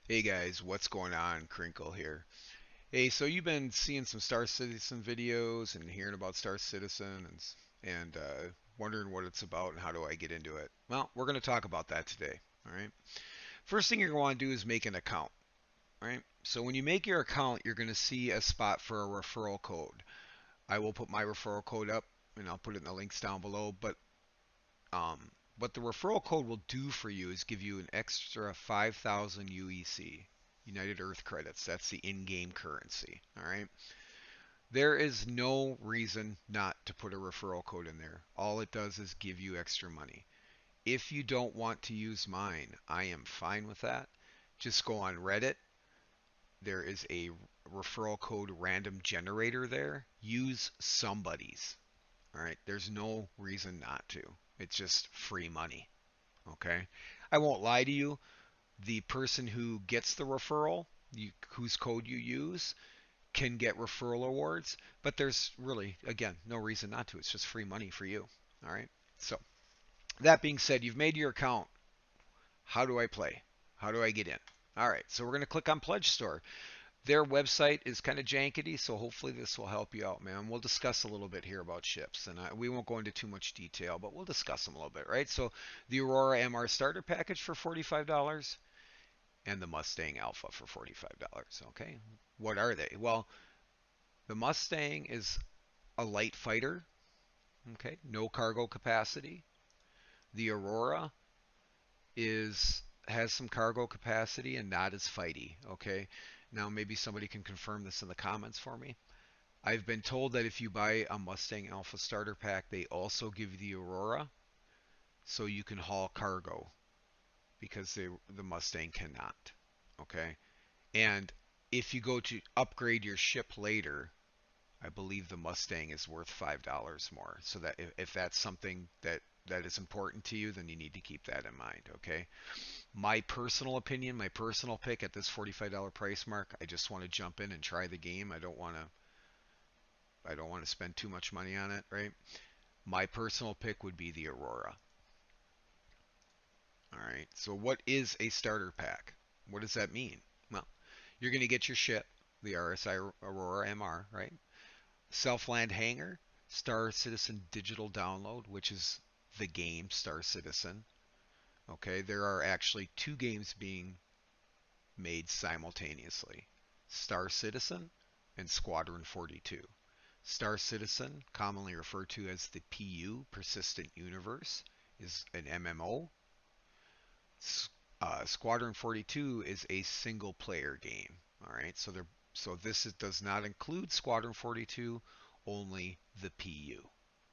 Hey guys, what's going on? Crinkle here. Hey, so you've been seeing some Star Citizen videos and hearing about Star Citizen and wondering what it's about and how do I get into it. Well, we're going to talk about that today. All right. First thing you're going to want to do is make an account. All right. So when you make your account, you're going to see a spot for a referral code. I will put my referral code up and I'll put it in the links down below. But what the referral code will do for you is give you an extra 5,000 UEC, United Earth credits. That's the in-game currency. All right. There is no reason not to put a referral code in there. All it does is give you extra money. If you don't want to use mine, I am fine with that. Just go on Reddit. There is a referral code random generator there. Use somebody's. All right. There's no reason not to. It's just free money. Okay. I won't lie to you. The person who gets the referral, whose code you use, can get referral awards, but there's really, again, no reason not to. It's just free money for you. All right. So, that being said, you've made your account. How do I play? How do I get in? All right. So, we're going to click on Pledge Store. Their website is kind of jankety, so hopefully this will help you out, man. We'll discuss a little bit here about ships, and we won't go into too much detail, but we'll discuss them a little bit, right? So, the Aurora MR starter package for $45 and the Mustang Alpha for $45. Okay. What are they? Well, the Mustang is a light fighter. Okay. No cargo capacity. The Aurora has some cargo capacity and not as fighty. Okay. Now maybe somebody can confirm this in the comments for me. I've been told that if you buy a Mustang Alpha starter pack, they also give you the Aurora so you can haul cargo because the Mustang cannot. Okay. And if you go to upgrade your ship later, I believe the Mustang is worth $5 more. So that if that's something that is important to you, then you need to keep that in mind. Okay. My personal opinion, my personal pick at this $45 price mark, I just want to jump in and try the game. I don't want to spend too much money on it, right? My personal pick would be the Aurora. All right. So what is a starter pack? What does that mean? Well, you're going to get your ship, the RSI Aurora MR, right? Self-land hangar, Star Citizen digital download, which is the game Star Citizen. Okay, there are actually two games being made simultaneously: Star Citizen and Squadron 42. Star Citizen, commonly referred to as the PU, Persistent Universe, is an MMO. Squadron 42 is a single player game. All right, so this does not include Squadron 42, only the PU.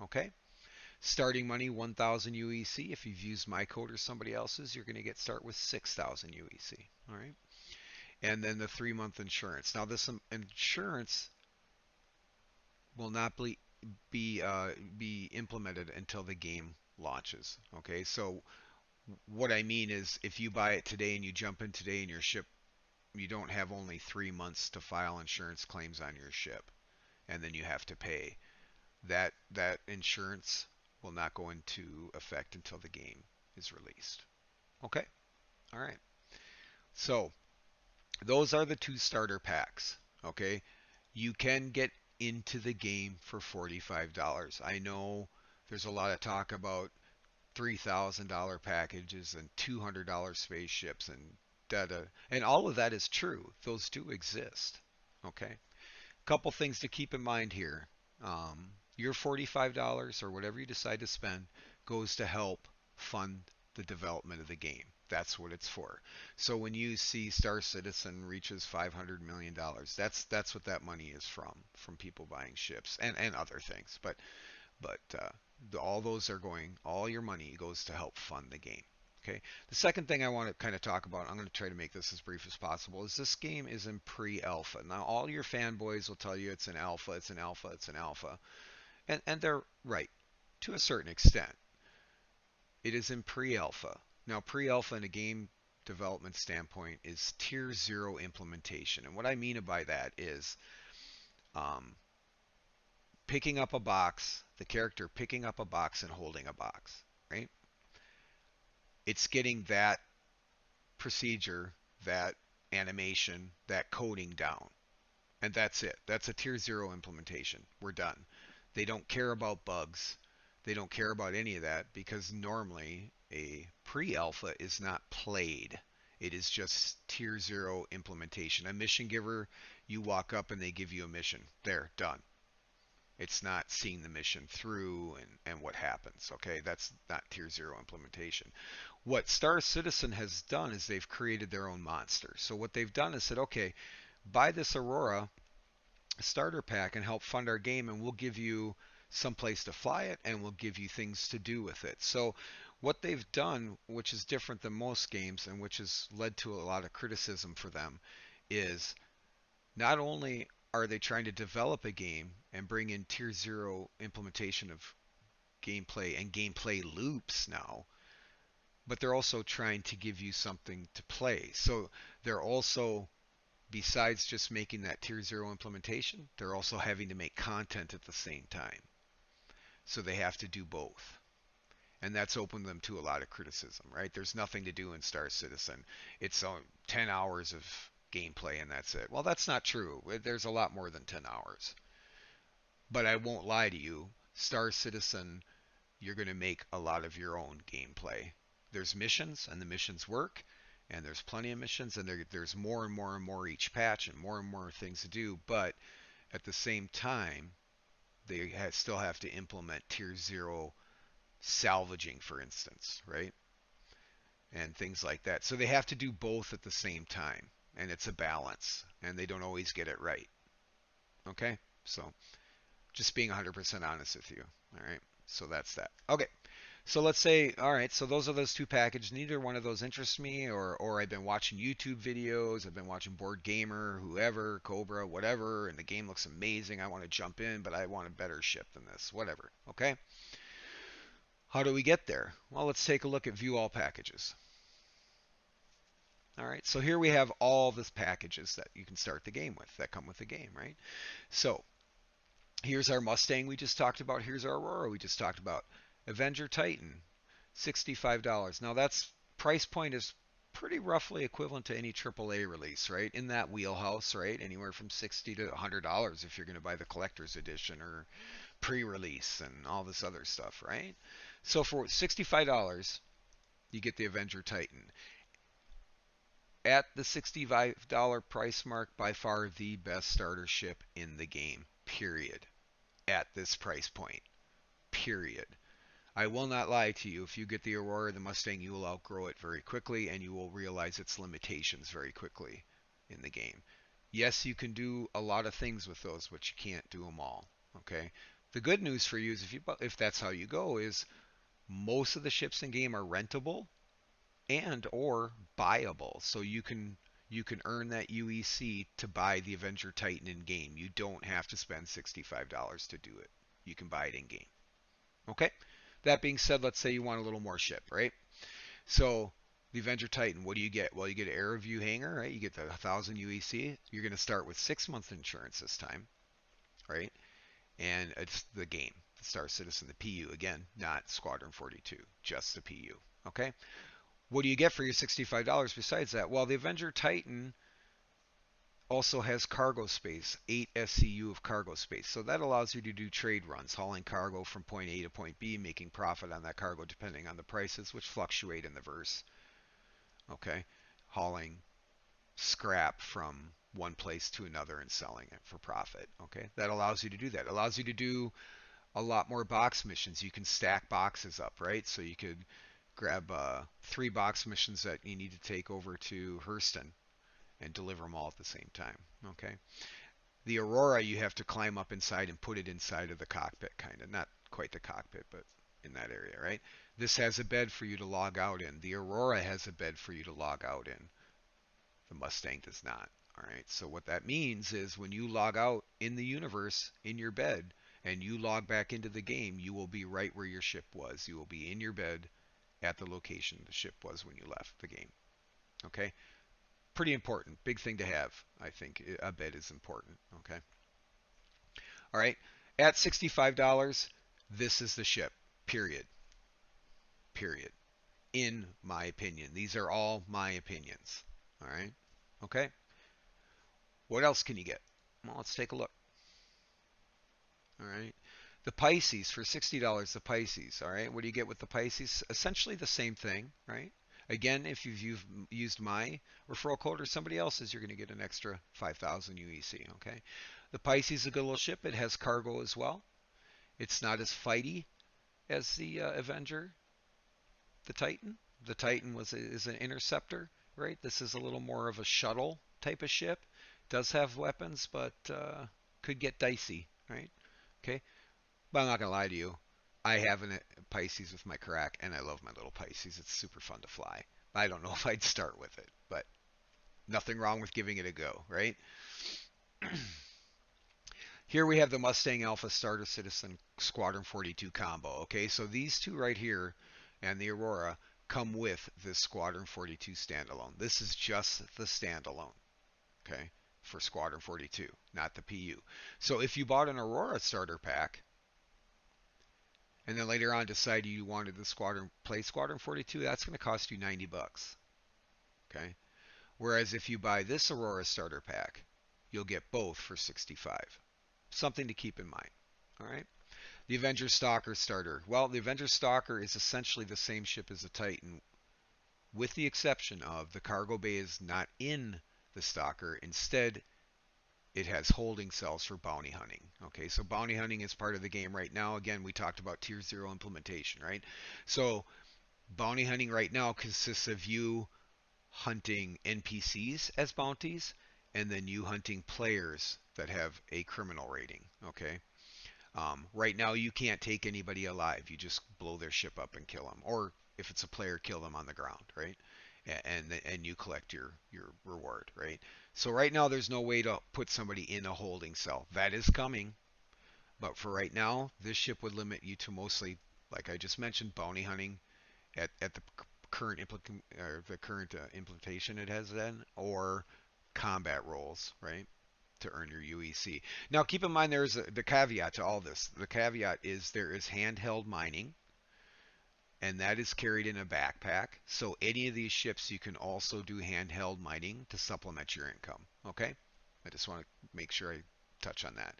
Okay? Starting money 1,000 UEC. If you've used my code or somebody else's, you're going to start with 6,000 UEC. All right? And then the 3-month insurance. Now this insurance will not be implemented until the game launches. Okay? So what I mean is if you buy it today and you jump in today and your ship, you don't have only 3 months to file insurance claims on your ship, and then you have to pay. That insurance will not go into effect until the game is released. Okay? All right. So, those are the two starter packs. Okay? You can get into the game for $45. I know there's a lot of talk about $3,000 packages and $200 spaceships and da da. And all of that is true. Those do exist. Okay? Couple things to keep in mind here. Your $45 or whatever you decide to spend goes to help fund the development of the game. That's what it's for. So when you see Star Citizen reaches $500 million, that's what that money is from people buying ships and other things. But all your money goes to help fund the game. Okay. The second thing I want to kind of talk about, I'm going to try to make this as brief as possible, is this game is in pre-alpha. Now, all your fanboys will tell you it's an alpha, it's an alpha, it's an alpha. And they're right. to a certain extent. It is in pre-alpha. Now, pre-alpha in a game development standpoint is tier 0 implementation. And what I mean by that is um, picking up a box, the character picking up a box and holding a box, right? It's getting that procedure, that animation, that coding down. And that's it. That's a tier 0 implementation. We're done. They don't care about bugs. They don't care about any of that because normally a pre-alpha is not played. It is just tier 0 implementation. A mission giver, you walk up and they give you a mission. There, done. It's not seeing the mission through and what happens. Okay, that's not tier 0 implementation. What Star Citizen has done is they've created their own monster. So what they've done is said, okay, buy this Aurora starter pack and help fund our game, and we'll give you some place to fly it, and we'll give you things to do with it. So what they've done, which is different than most games and which has led to a lot of criticism for them, is not only are they trying to develop a game and bring in tier 0 implementation of gameplay and gameplay loops now, but they're also trying to give you something to play. So they're also, besides just making that tier 0 implementation, they're also having to make content at the same time. So they have to do both. And that's opened them to a lot of criticism, right? There's nothing to do in Star Citizen. It's 10 hours of gameplay and that's it. Well, that's not true. There's a lot more than 10 hours. But I won't lie to you. Star Citizen, you're going to make a lot of your own gameplay. There's missions, and the missions work, and there's plenty of missions, and there's more and more and more each patch, and more things to do. But at the same time, they still have to implement tier 0 salvaging, for instance, right? And things like that. So they have to do both at the same time, and it's a balance, and they don't always get it right. Okay? So just being 100% honest with you. All right? So that's that. Okay. So let's say, all right, so those are those two packages. Neither one of those interests me, or I've been watching YouTube videos, I've been watching Board Gamer, whoever, Cobra, whatever, and the game looks amazing. I want to jump in, but I want a better ship than this, whatever. Okay? How do we get there? Well, let's take a look at View All Packages. All right, so here we have all the packages that you can start the game with, that come with the game, right? So here's our Mustang we just talked about. Here's our Aurora we just talked about. Avenger Titan, $65. Now that's price point is pretty roughly equivalent to any AAA release, right? In that wheelhouse, right? Anywhere from $60 to $100 if you're going to buy the collector's edition or pre-release and all this other stuff, right? So for $65, you get the Avenger Titan. At the $65 price mark, by far the best starter ship in the game, period. At this price point, period. I will not lie to you. If you get the Aurora or the Mustang, you will outgrow it very quickly, and you will realize its limitations very quickly in the game. Yes, you can do a lot of things with those, but you can't do them all. Okay. The good news for you is if that's how you go, is most of the ships in game are rentable and or buyable. So you can earn that UEC to buy the Avenger Titan in game. You don't have to spend $65 to do it. You can buy it in game. Okay? That being said, let's say you want a little more ship, right? So the Avenger Titan, what do you get? Well, you get an Air View hangar, right? You get the 1,000 UEC. You're going to start with 6-month insurance this time, right? And it's the game, the Star Citizen, the PU again, not Squadron 42, just the PU. Okay? What do you get for your $65 besides that? Well, the Avenger Titan also has cargo space, 8 SCU of cargo space. So that allows you to do trade runs, hauling cargo from point A to point B, making profit on that cargo depending on the prices, which fluctuate in the verse. Okay? Hauling scrap from one place to another and selling it for profit. Okay? That allows you to do that. It allows you to do a lot more box missions. You can stack boxes up, right? So you could grab 3 box missions that you need to take over to Hurston and deliver them all at the same time. Okay. The Aurora, you have to climb up inside and put it inside of the cockpit, kind of. Not quite the cockpit, but in that area, right? This has a bed for you to log out in. The Aurora has a bed for you to log out in. The Mustang does not. All right. So what that means is when you log out in the universe in your bed and you log back into the game, you will be right where your ship was. You will be in your bed at the location the ship was when you left the game. Okay? Pretty important. Big thing to have, I think. A bed is important. Okay? All right? At $65, this is the ship. Period. Period. In my opinion. These are all my opinions. All right? Okay? What else can you get? Well, let's take a look. All right. The Pisces for $60, the Pisces. All right. What do you get with the Pisces? Essentially the same thing, right? Again, if you've used my referral code or somebody else's, you're going to get an extra 5,000 UEC. Okay. The Pisces is a good little ship. It has cargo as well. It's not as fighty as the Avenger, the Titan. The Titan is an interceptor, right? This is a little more of a shuttle type of ship. Does have weapons, but could get dicey, right? Okay. But I'm not gonna lie to you. I have a Pisces with my Karak, and I love my little Pisces. It's super fun to fly. I don't know if I'd start with it, but nothing wrong with giving it a go, right? Here we have the Mustang Alpha Starter Citizen Squadron 42 combo. Okay, so these two right here and the Aurora come with this Squadron 42 standalone. This is just the standalone, okay, for Squadron 42, not the PU. So if you bought an Aurora starter pack, and then later on decided you wanted the Squadron 42, that's going to cost you 90 bucks. Okay? Whereas if you buy this Aurora starter pack, you'll get both for 65. Something to keep in mind. All right? The Avenger Stalker starter. Well, the Avenger Stalker is essentially the same ship as the Titan, with the exception of the cargo bay is not in the Stalker. Instead, it has holding cells for bounty hunting. Okay, so bounty hunting is part of the game right now. Again, we talked about tier 0 implementation, right? So bounty hunting right now consists of you hunting NPCs as bounties and then you hunting players that have a criminal rating. Okay, right now you can't take anybody alive. You just blow their ship up and kill them, or if it's a player, kill them on the ground, right? And you collect your reward, right? So right now there's no way to put somebody in a holding cell. That is coming, but for right now, this ship would limit you to mostly, like I just mentioned, bounty hunting at the current implementation it has then, or combat roles, right? To earn your UEC. Now, keep in mind there's the caveat to all this. The caveat is there is handheld mining, and that is carried in a backpack. So any of these ships, you can also do handheld mining to supplement your income. Okay? I just want to make sure I touch on that.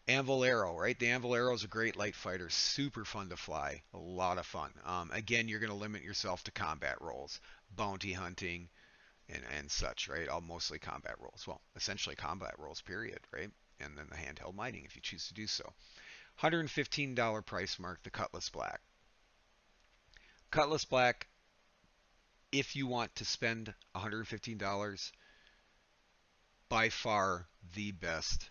Anvil Arrow, right? The Anvil Arrow is a great light fighter, super fun to fly, a lot of fun. Again, you're going to limit yourself to combat roles, bounty hunting, and such, right? All mostly combat roles. Well, essentially combat roles, period, right? And then the handheld mining if you choose to do so. $115 price mark, the Cutlass Black. Cutlass Black, if you want to spend $115, by far the best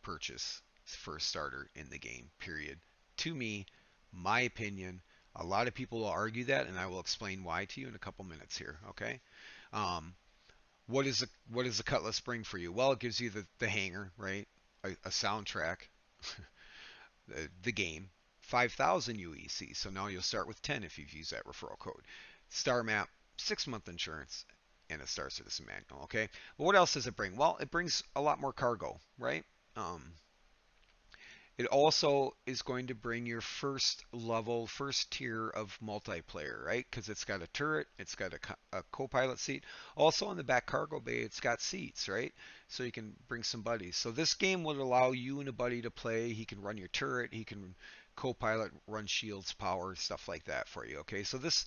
purchase for a starter in the game, period. To me, my opinion, a lot of people will argue that, and I will explain why to you in a couple minutes here, okay? Um, what does the Cutlass bring for you? Well, it gives you the hanger, right? A soundtrack, the game, 5,000 UEC. So now you'll start with 10 if you've used that referral code. Star map, 6-month insurance, and a Star Citizen manual. Okay, but what else does it bring? Well, it brings a lot more cargo, right? It also is going to bring your first level, first tier of multiplayer, right? Because it's got a turret, it's got a co-pilot seat. Also on the back cargo bay, it's got seats, right? So you can bring some buddies. So this game would allow you and a buddy to play. He can run your turret, he can co-pilot, run shields, power, stuff like that for you. Okay, so this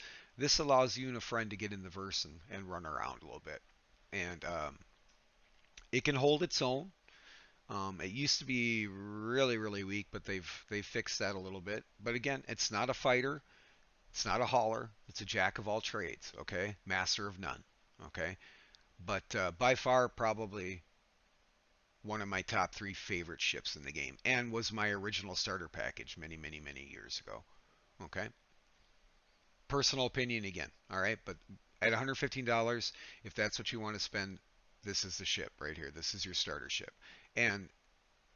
allows you and a friend to get in the verse and run around a little bit, and it can hold its own. It used to be really, really weak, but they've fixed that a little bit. But again, it's not a fighter, it's not a hauler, it's a jack of all trades, okay? Master of none, okay? But by far, probably one of my top 3 favorite ships in the game, and was my original starter package many, many, many years ago, okay? Personal opinion again, all right? But at $115, if that's what you want to spend, this is the ship right here. This is your starter ship. And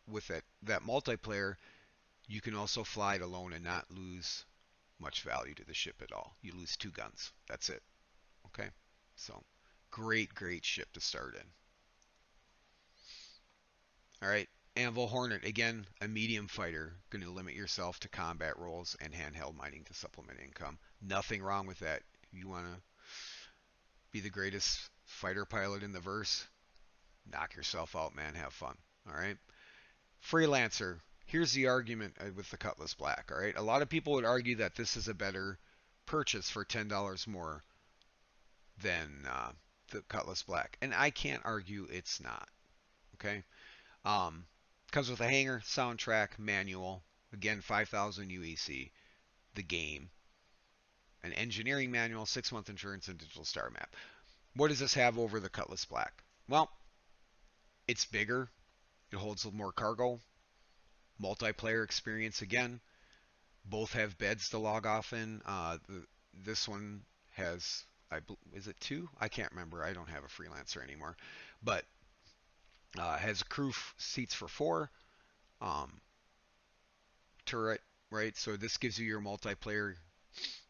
with that multiplayer, you can also fly it alone and not lose much value to the ship at all. You lose 2 guns. That's it. Okay? So, great ship to start in. All right. Anvil Hornet, again, a medium fighter. Going to limit yourself to combat roles and handheld mining to supplement income. Nothing wrong with that. You want to be the greatest fighter pilot in the verse? Knock yourself out, man. Have fun. All right. Freelancer. Here's the argument with the Cutlass Black. All right. A lot of people would argue that this is a better purchase for $10 more than the Cutlass Black, and I can't argue it's not. Okay. Comes with a hanger, soundtrack, manual. Again, 5,000 UEC. The game. An engineering manual, 6-month insurance, and digital star map. What does this have over the Cutlass Black? Well, it's bigger. It holds more cargo. Multiplayer experience again. Both have beds to log off in. This one has, is it 2? I can't remember. I don't have a Freelancer anymore. But has crew seats for 4. Turret, right? So this gives you your multiplayer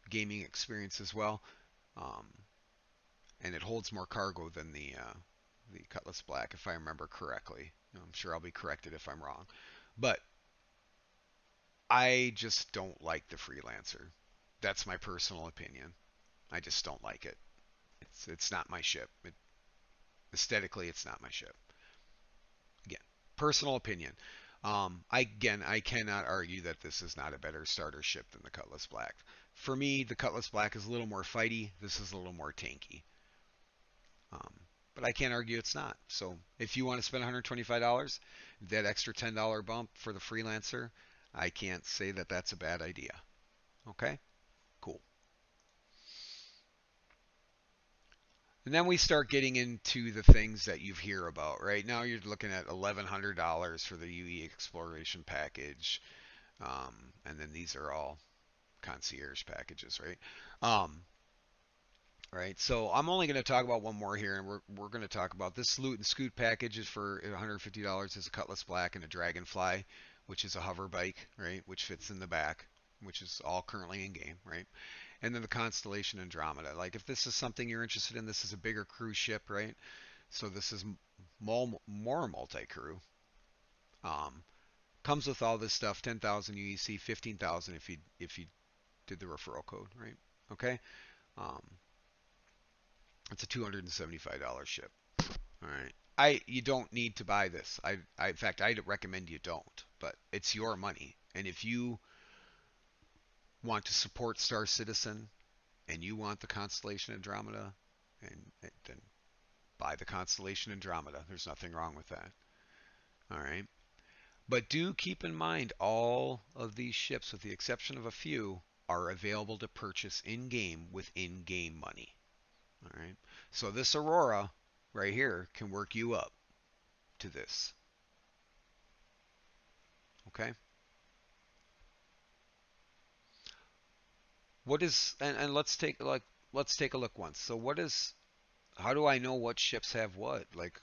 gaming experience as well. And it holds more cargo than the Cutlass Black, if I remember correctly. I'm sure I'll be corrected if I'm wrong. But I just don't like the Freelancer. That's my personal opinion. I just don't like it. It's not my ship. Aesthetically, it's not my ship. Again, personal opinion. I cannot argue that this is not a better starter ship than the Cutlass Black. For me, the Cutlass Black is a little more fighty. This is a little more tanky. But I can't argue it's not. So if you want to spend $125, that extra $10 bump for the Freelancer, I can't say that that's a bad idea. Okay? Cool. And then we start getting into the things that you hear about. Right now you're looking at $1,100 for the UE Exploration package. And then these are all concierge packages, right? Right, so I'm only going to talk about one more here, and we're going to talk about this loot and scoot package is for $150 is a Cutlass Black and a Dragonfly, which is a hover bike, right, which fits in the back, which is all currently in game, right? And then the Constellation Andromeda. Like if this is something you're interested in, this is a bigger cruise ship, right? So this is more multi-crew. Comes with all this stuff, 10,000 UEC, 15,000 if you did the referral code, right? Okay. Um, It's a $275 ship. All right. You don't need to buy this. In fact, I'd recommend you don't. But it's your money, and if you want to support Star Citizen, and you want the Constellation Andromeda, and then buy the Constellation Andromeda. There's nothing wrong with that. All right. But do keep in mind all of these ships, with the exception of a few, are available to purchase in-game with in-game money. All right. So this Aurora right here can work you up to this. Okay. What is and let's take a look once. So what is how do I know what ships have what? Like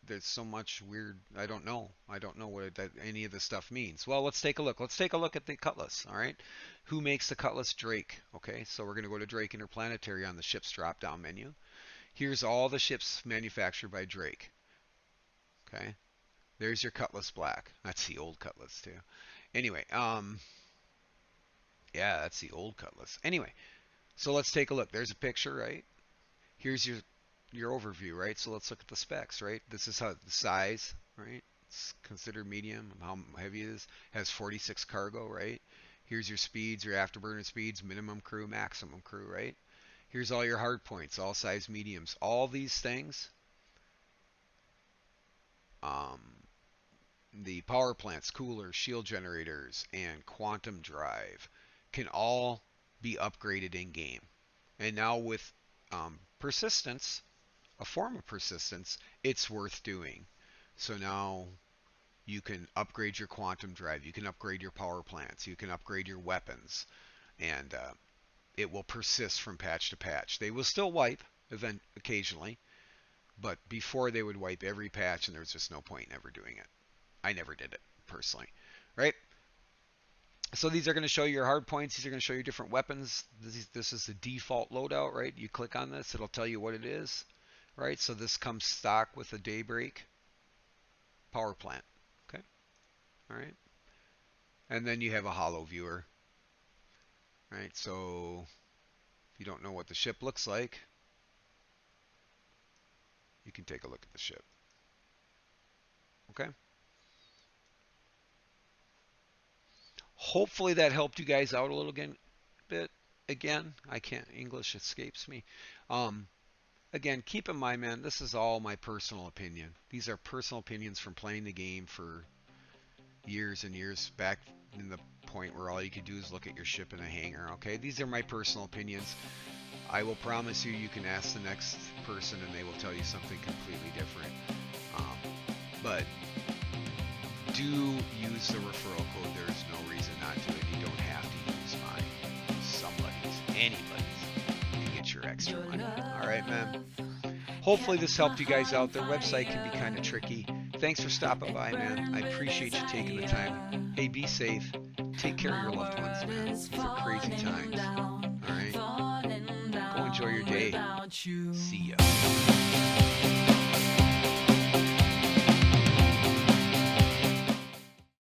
there's so much weird. I don't know. I don't know what any of this stuff means. Well, let's take a look. Let's take a look at the Cutlass. All right. Who makes the Cutlass? Drake. Okay. So we're going to go to Drake Interplanetary on the ship's drop-down menu. Here's all the ships manufactured by Drake. Okay. There's your Cutlass Black. That's the old Cutlass too. Anyway, yeah, that's the old Cutlass. Anyway, so let's take a look. There's a picture, right? Here's your overview, right? So let's look at the specs, right? This is how the size, right? It's considered medium. How heavy it is. Has 46 cargo, right? Here's your speeds, your afterburner speeds, minimum crew, maximum crew, right? Here's all your hard points, all size mediums. All these things, the power plants, coolers, shield generators, and quantum drive can all be upgraded in game. And now with persistence, a form of persistence, it's worth doing. So now you can upgrade your quantum drive, you can upgrade your power plants, you can upgrade your weapons, and it will persist from patch to patch. They will still wipe occasionally, but before they would wipe every patch, and there's just no point in ever doing it. I never did it personally, right? So these are going to show you your hard points. These are going to show you different weapons. This is the default loadout, right? You click on this, it'll tell you what it is, right? So this comes stock with a Daybreak power plant, okay? All right. And then you have a holo viewer, right? So if you don't know what the ship looks like, you can take a look at the ship, okay? Hopefully that helped you guys out a little bit. Again, I can't, English escapes me. Again, keep in mind, man, this is all my personal opinion. These are personal opinions from playing the game for years and years back in the point where all you could do is look at your ship in a hangar, okay? These are my personal opinions. I will promise you, you can ask the next person and they will tell you something completely different. But do use the referral code. There's no reason not to, and you don't have to use mine. Somebody's, anybody's, to get your extra money. All right, man. Hopefully this helped you guys out. Their website can be kind of tricky. Thanks for stopping by, man. I appreciate you taking the time. Hey, be safe. Take care of your loved ones, man. These are crazy times. All right? Go enjoy your day. See ya.